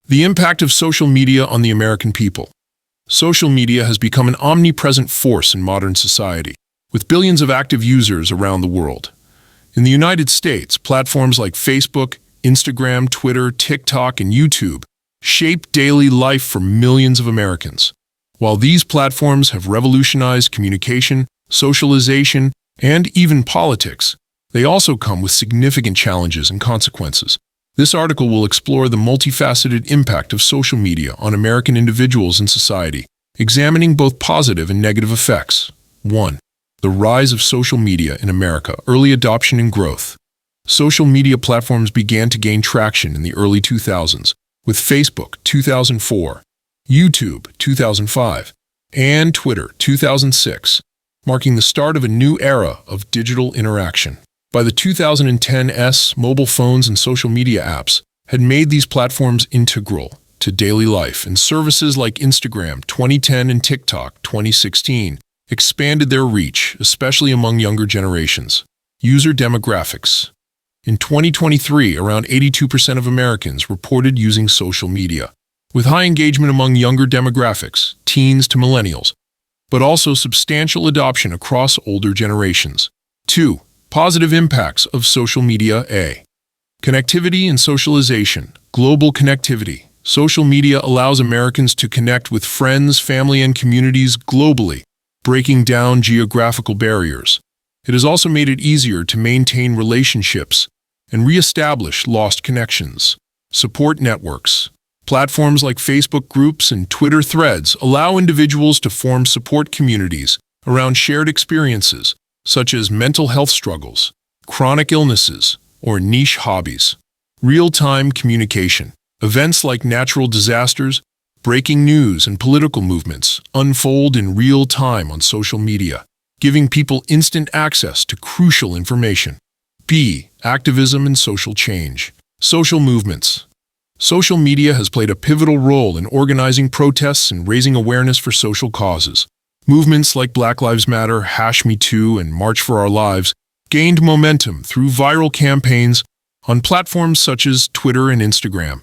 The impact of social media on the American people. Social media has become an omnipresent force in modern society, with billions of active users around the world. In the United States, platforms like Facebook, Instagram, Twitter, TikTok, and YouTube shape daily life for millions of Americans. While these platforms have revolutionized communication, socialization, and even politics, they also come with significant challenges and consequences. This article will explore the multifaceted impact of social media on American individuals and society, examining both positive and negative effects. 1. The rise of social media in America, early adoption and growth. Social media platforms began to gain traction in the early 2000s, with Facebook 2004, YouTube 2005, and Twitter 2006, marking the start of a new era of digital interaction. By the 2010s, mobile phones and social media apps had made these platforms integral to daily life, and services like Instagram 2010 and TikTok 2016 expanded their reach, especially among younger generations. User demographics. In 2023, around 82% of Americans reported using social media, with high engagement among younger demographics, teens to millennials, but also substantial adoption across older generations. 2. Positive impacts of social media. A. Connectivity and socialization. Global connectivity. Social media allows Americans to connect with friends, family, and communities globally, breaking down geographical barriers. It has also made it easier to maintain relationships and re-establish lost connections. Support networks. Platforms like Facebook groups and Twitter threads allow individuals to form support communities around shared experiences, such as mental health struggles, chronic illnesses, or niche hobbies. Real-time communication. Events like natural disasters, breaking news, and political movements unfold in real time on social media, giving people instant access to crucial information. B. Activism and social change. Social movements. Social media has played a pivotal role in organizing protests and raising awareness for social causes. Movements like Black Lives Matter, #MeToo, and March for Our Lives gained momentum through viral campaigns on platforms such as Twitter and Instagram.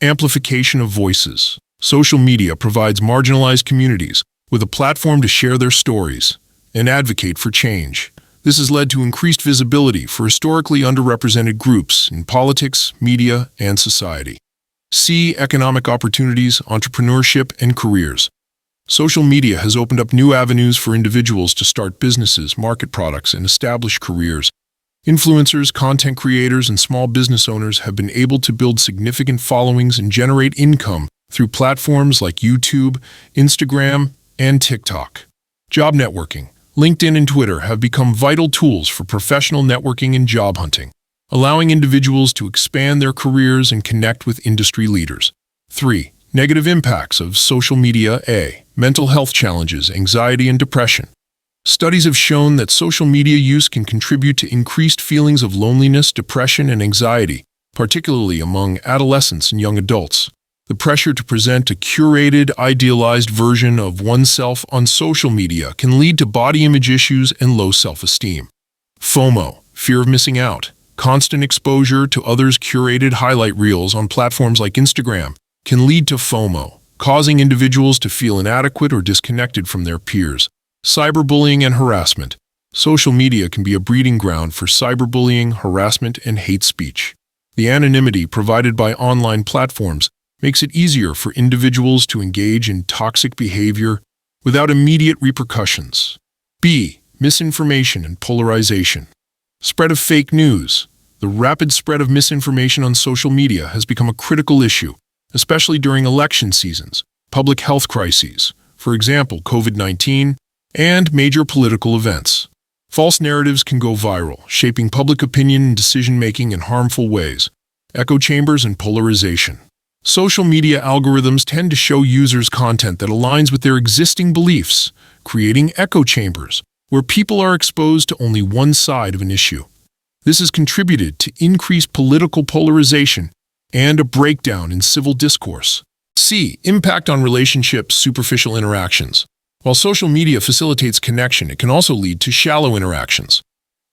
Amplification of voices. Social media provides marginalized communities with a platform to share their stories and advocate for change. This has led to increased visibility for historically underrepresented groups in politics, media, and society. C. Economic opportunities, entrepreneurship, and careers. Social media has opened up new avenues for individuals to start businesses, market products, and establish careers. Influencers, content creators, and small business owners have been able to build significant followings and generate income through platforms like YouTube, Instagram, and TikTok. Job networking. LinkedIn and Twitter have become vital tools for professional networking and job hunting, allowing individuals to expand their careers and connect with industry leaders. 3. Negative impacts of social media. A. Mental health challenges, anxiety, and depression. Studies have shown that social media use can contribute to increased feelings of loneliness, depression, and anxiety, particularly among adolescents and young adults. The pressure to present a curated, idealized version of oneself on social media can lead to body image issues and low self-esteem. FOMO, fear of missing out. Constant exposure to others' curated highlight reels on platforms like Instagram can lead to FOMO, causing individuals to feel inadequate or disconnected from their peers. Cyberbullying and harassment. Social media can be a breeding ground for cyberbullying, harassment, and hate speech. The anonymity provided by online platforms makes it easier for individuals to engage in toxic behavior without immediate repercussions. B. Misinformation and polarization. Spread of fake news. The rapid spread of misinformation on social media has become a critical issue, especially during election seasons, public health crises, for example, COVID-19, and major political events. False narratives can go viral, shaping public opinion and decision-making in harmful ways. Echo chambers and polarization. Social media algorithms tend to show users content that aligns with their existing beliefs, creating echo chambers, where people are exposed to only one side of an issue. This has contributed to increased political polarization and a breakdown in civil discourse. C. Impact on relationships, superficial interactions. While social media facilitates connection, it can also lead to shallow interactions.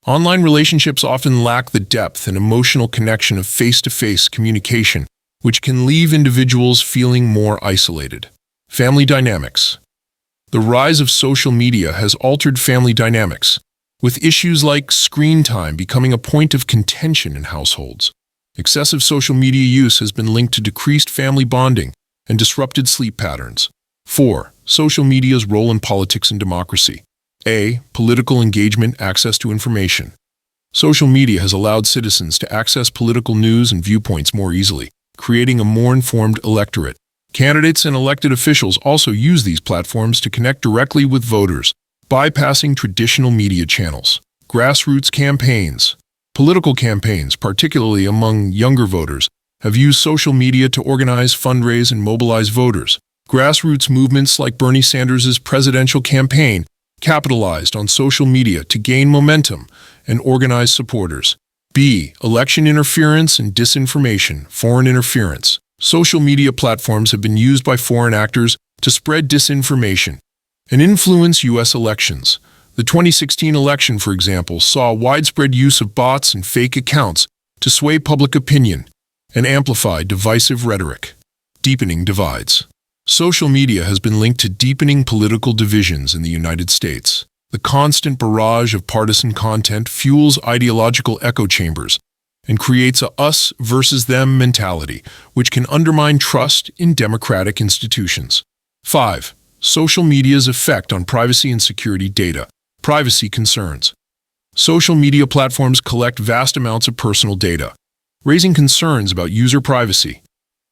Online relationships often lack the depth and emotional connection of face-to-face communication, which can leave individuals feeling more isolated. Family dynamics. The rise of social media has altered family dynamics, with issues like screen time becoming a point of contention in households. Excessive social media use has been linked to decreased family bonding and disrupted sleep patterns. 4. Social media's role in politics and democracy. A. Political engagement, access to information. Social media has allowed citizens to access political news and viewpoints more easily, creating a more informed electorate. Candidates and elected officials also use these platforms to connect directly with voters, bypassing traditional media channels. Grassroots campaigns. Political campaigns, particularly among younger voters, have used social media to organize, fundraise, and mobilize voters. Grassroots movements like Bernie Sanders' presidential campaign capitalized on social media to gain momentum and organize supporters. B. Election interference and disinformation, foreign interference. Social media platforms have been used by foreign actors to spread disinformation and influence U.S. elections. The 2016 election, for example, saw widespread use of bots and fake accounts to sway public opinion and amplify divisive rhetoric. Deepening divides. Social media has been linked to deepening political divisions in the United States. The constant barrage of partisan content fuels ideological echo chambers and creates a us versus them mentality, which can undermine trust in democratic institutions. 5. Social media's effect on privacy and security data. Privacy concerns. Social media platforms collect vast amounts of personal data, raising concerns about user privacy.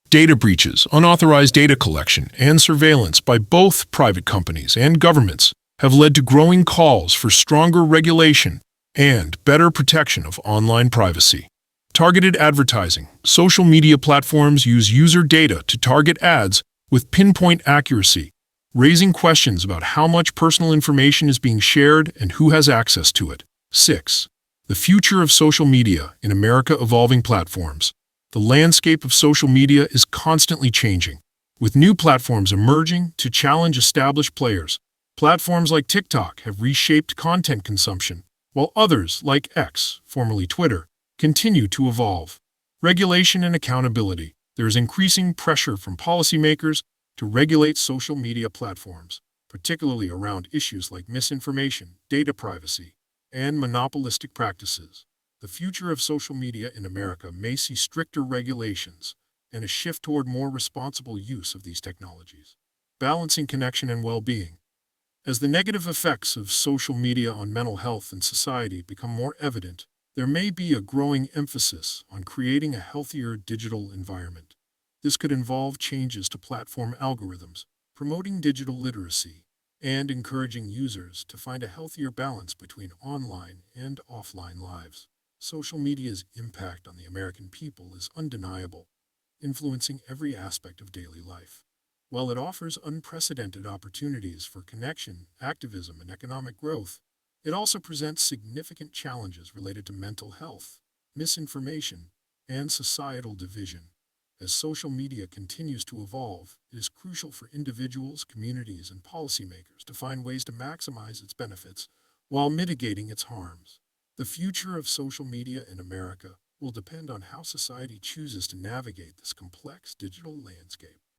Data breaches, unauthorized data collection, and surveillance by both private companies and governments have led to growing calls for stronger regulation and better protection of online privacy. Targeted advertising. Social media platforms use user data to target ads with pinpoint accuracy, raising questions about how much personal information is being shared and who has access to it. 6. The future of social media in America. Evolving platforms. The landscape of social media is constantly changing, with new platforms emerging to challenge established players. Platforms like TikTok have reshaped content consumption, while others, like X, formerly Twitter, continue to evolve. Regulation and accountability. There is increasing pressure from policymakers to regulate social media platforms, particularly around issues like misinformation, data privacy, and monopolistic practices. The future of social media in America may see stricter regulations and a shift toward more responsible use of these technologies. Balancing connection and well-being. As the negative effects of social media on mental health and society become more evident, there may be a growing emphasis on creating a healthier digital environment. This could involve changes to platform algorithms, promoting digital literacy, and encouraging users to find a healthier balance between online and offline lives. Social media's impact on the American people is undeniable, influencing every aspect of daily life. While it offers unprecedented opportunities for connection, activism, and economic growth, it also presents significant challenges related to mental health, misinformation, and societal division. As social media continues to evolve, it is crucial for individuals, communities, and policymakers to find ways to maximize its benefits while mitigating its harms. The future of social media in America will depend on how society chooses to navigate this complex digital landscape.